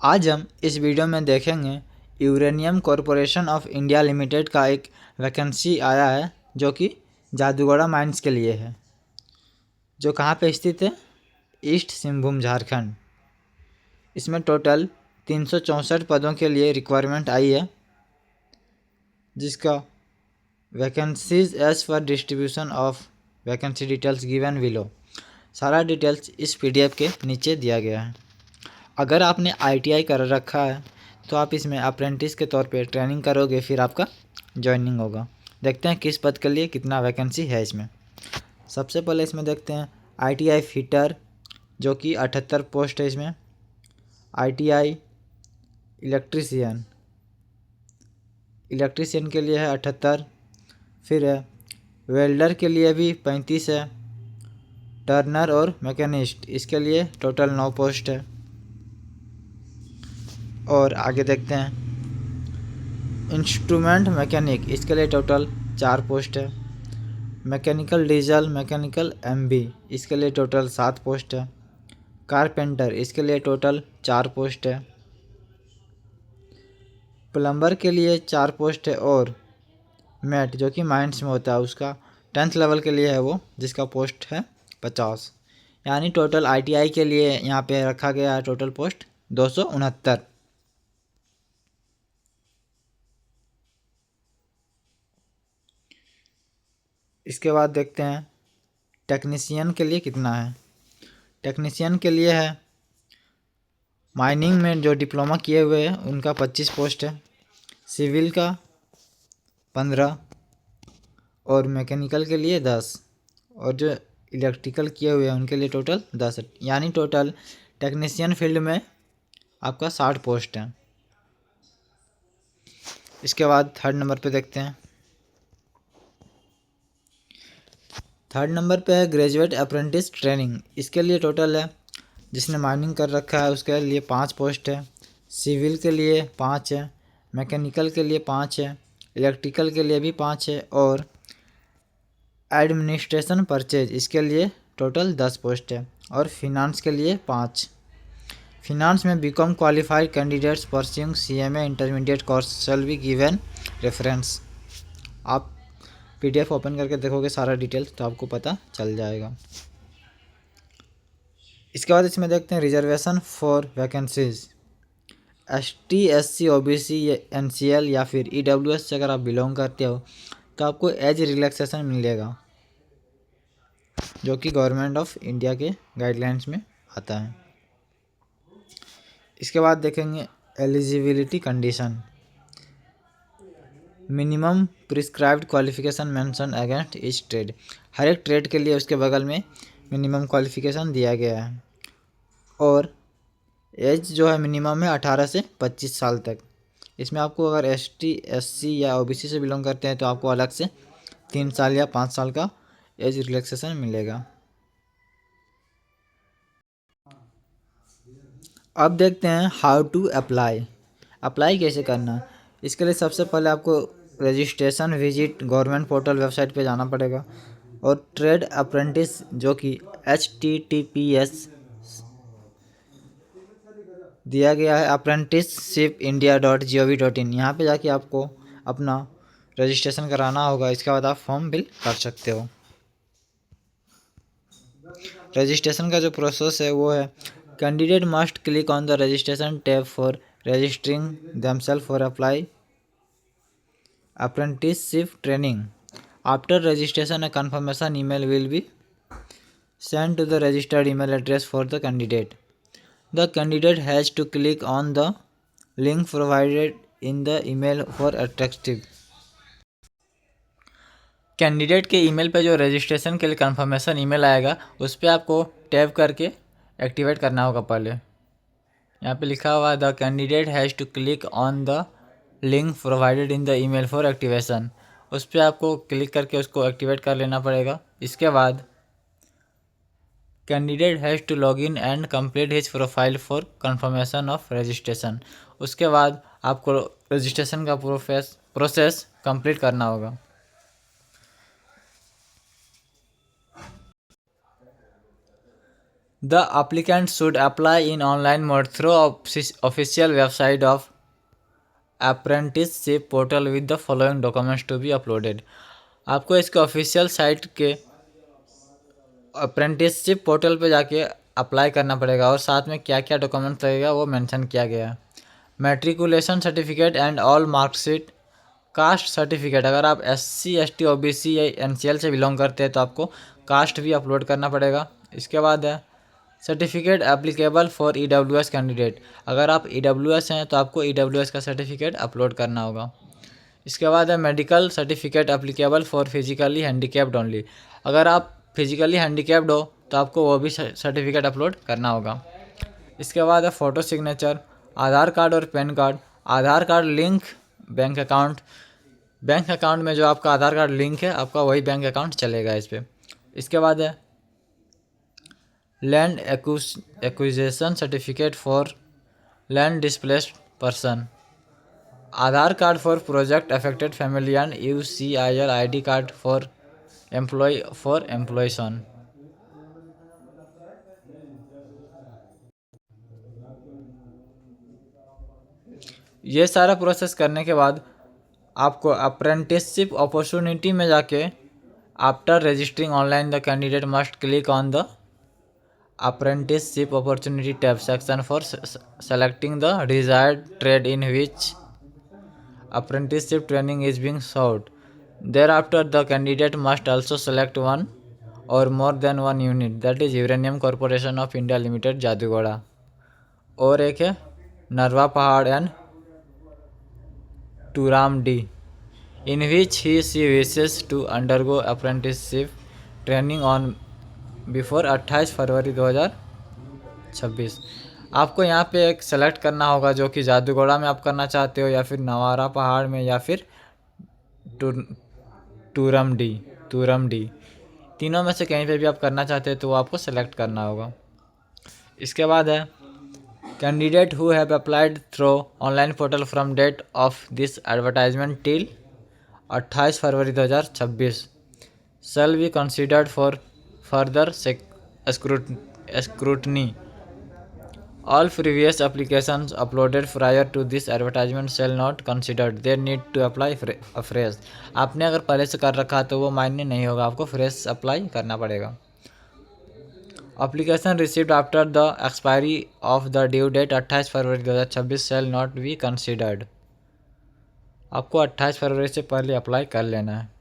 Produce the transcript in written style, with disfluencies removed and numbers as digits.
आज हम इस वीडियो में देखेंगे uranium corporation of India limited का एक वैकेंसी आया है जो कि जादूगोड़ा माइंस के लिए है, जो कहाँ पे स्थित है, ईस्ट सिंहभूम झारखंड। इसमें टोटल 364 पदों के लिए रिक्वायरमेंट आई है, जिसका vacancies as per distribution of vacancy details given below. सारा डिटेल्स इस पीडीएफ के नीचे दिया गया है। अगर आपने आईटीआई कर रखा है तो आप इसमें अप्रेंटिस के तौर पे ट्रेनिंग करोगे, फिर आपका जॉइनिंग होगा। देखते हैं किस पद के लिए कितना वैकेंसी है इसमें। सबसे पहले इसमें देखते हैं आईटीआई फिटर, जो कि 78 पोस्ट है इसमें। आईटीआई इलेक्ट्रीशियन के लिए है 78। फिर है वेल्डर के लिए भी 35 है। टर्नर और मैकेनिस्ट, इसके लिए टोटल 9 पोस्ट है। और आगे देखते हैं इंस्ट्रूमेंट मैकेनिक, इसके लिए टोटल 4 पोस्ट है। मैकेनिकल डीजल, मैकेनिकल एमबी, इसके लिए टोटल 7 पोस्ट है। कारपेंटर, इसके लिए टोटल 4 पोस्ट है। प्लम्बर के लिए 4 पोस्ट है। और मैट, जो कि माइंस में होता है, उसका 10th लेवल के लिए है वो, जिसका पोस्ट है 50। यानी टोटल आईटीआई के लिए यहाँ पे रखा गया है टोटल पोस्ट 269। इसके बाद देखते हैं टेक्नीशियन के लिए कितना है। टेक्नीशियन के लिए है माइनिंग में जो डिप्लोमा किए हुए हैं उनका 25 पोस्ट है। सिविल का 15 और मैकेनिकल के लिए 10, और जो इलेक्ट्रिकल किए हुए हैं उनके लिए टोटल 10। यानी टोटल टेक्नीशियन फील्ड में आपका 60 पोस्ट है। इसके बाद थर्ड नंबर पे देखते हैं। थर्ड नंबर पे है ग्रेजुएट अप्रेंटिस ट्रेनिंग, इसके लिए टोटल है, जिसने माइनिंग कर रखा है उसके लिए 5 पोस्ट है। सिविल के लिए 5 है, मैकेनिकल के लिए 5 है, इलेक्ट्रिकल के लिए भी 5 है, और एडमिनिस्ट्रेशन परचेज, इसके लिए टोटल 10 पोस्ट है। और फिनांस के लिए 5। फिनांस में BCom qualified candidates pursuing CMA intermediate course shall be given reference. आप पीडीएफ ओपन करके देखोगे सारा डिटेल्स तो आपको पता चल जाएगा। इसके बाद इसमें देखते हैं reservation for vacancies. ST, SC, OBC, NCL या फिर ईडब्ल्यूएस से अगर आप बिलोंग करते हो तो आपको एज रिलैक्सेशन मिलेगा, जो कि गवर्नमेंट ऑफ इंडिया के गाइडलाइंस में आता है। इसके बाद देखेंगे eligibility condition. Minimum prescribed qualification mention against each trade. हर एक ट्रेड के लिए उसके बगल में मिनिमम क्वालिफिकेशन दिया गया है। और एज जो है मिनिमम है 18 से 25 साल तक। इसमें आपको अगर एसटी, एससी या ओबीसी से बिलोंग करते हैं तो आपको अलग से 3 साल या 5 साल का एज रिलैक्सेशन मिलेगा। अब देखते हैं हाउ टू अप्लाई कैसे करना। इसके लिए सबसे पहले आपको registration visit government portal website पे जाना पड़ेगा। और ट्रेड अप्रेंटिस, जो कि https दिया गया है apprenticeshipindia.gov.in, यहाँ पे जाके आपको अपना रजिस्ट्रेशन कराना होगा। इसके बाद आप फॉर्म फिल कर सकते हो। रजिस्ट्रेशन का जो प्रोसेस है वो है candidate must click on the registration tab for registering themselves for apply apprenticeship training. After registration, a confirmation email will be sent to the registered email address for the candidate. The candidate has to click on the link provided in the email for attractive. Candidate के email पे जो registration के लिए confirmation email आएगा उस पर आपको tab करके एक्टिवेट करना होगा। पहले यहाँ पे लिखा हुआ the candidate has to click on the link provided in the email for activation. उस पर आपको क्लिक करके उसको एक्टिवेट कर लेना पड़ेगा। इसके बाद candidate has to log in and complete his profile for confirmation of registration. उसके बाद आपको रजिस्ट्रेशन का प्रोसेस कंप्लीट करना होगा। The applicant should apply in online mode through official website of apprenticeship portal with the following documents to be uploaded. आपको इसके official site के apprenticeship portal पे जाके अप्लाई करना पड़ेगा और साथ में क्या क्या डॉक्यूमेंट्स लगेगा वो मेंशन किया गया है। Matriculation certificate and all marksheet, caste certificate, अगर आप SC ST OBC या NCL से बिलोंग करते हैं तो आपको कास्ट भी अपलोड करना पड़ेगा। इसके बाद है certificate applicable for EWS candidate, अगर आप EWS हैं तो आपको EWS का सर्टिफिकेट अपलोड करना होगा। इसके बाद है medical certificate applicable for physically handicapped only, अगर आप फिजिकली हैंडीकैप्ड हो तो आपको वो भी सर्टिफिकेट अपलोड करना होगा। इसके बाद है फ़ोटो सिग्नेचर, आधार कार्ड और पैन कार्ड, आधार कार्ड लिंक बैंक अकाउंट में जो आपका आधार कार्ड लिंक है आपका वही बैंक अकाउंट चलेगा इस पर। इसके बाद है land acquisition certificate for land displaced person, Aadhaar card for project affected family and UCIL ID card for employees. ये सारा प्रोसेस करने के बाद आपको अप्रेंटिसशिप अपॉर्चुनिटी में जाके after registering online the candidate must click on the apprenticeship opportunity tab section for selecting the desired trade in which apprenticeship training is being sought. Thereafter the candidate must also select one or more than one unit, that is Uranium Corporation of India Limited Jaduguda, और एक है Narwa Pahar and Turamdih, in which she wishes to undergo apprenticeship training on before 28 February 2026। आपको यहाँ पे एक select करना होगा जो कि जादूगोड़ा में आप करना चाहते हो या फिर नवारा पहाड़ में या फिर टूरमडी, तीनों में से कहीं पे भी आप करना चाहते हो तो वो आपको सेलेक्ट करना होगा। इसके बाद है candidate who have applied through online portal from date of this advertisement till 28 February 2026 shall be considered for further scrutiny. All previous applications uploaded prior to this advertisement shall not considered. They need to apply afresh. आपने अगर पहले से कर रखा तो वो मायने नहीं होगा, आपको फ्रेश अप्लाई करना पड़ेगा। Application received after the expiry of the due date 28 February 2026 shall not be considered. आपको 28 फरवरी से पहले अप्लाई कर लेना है।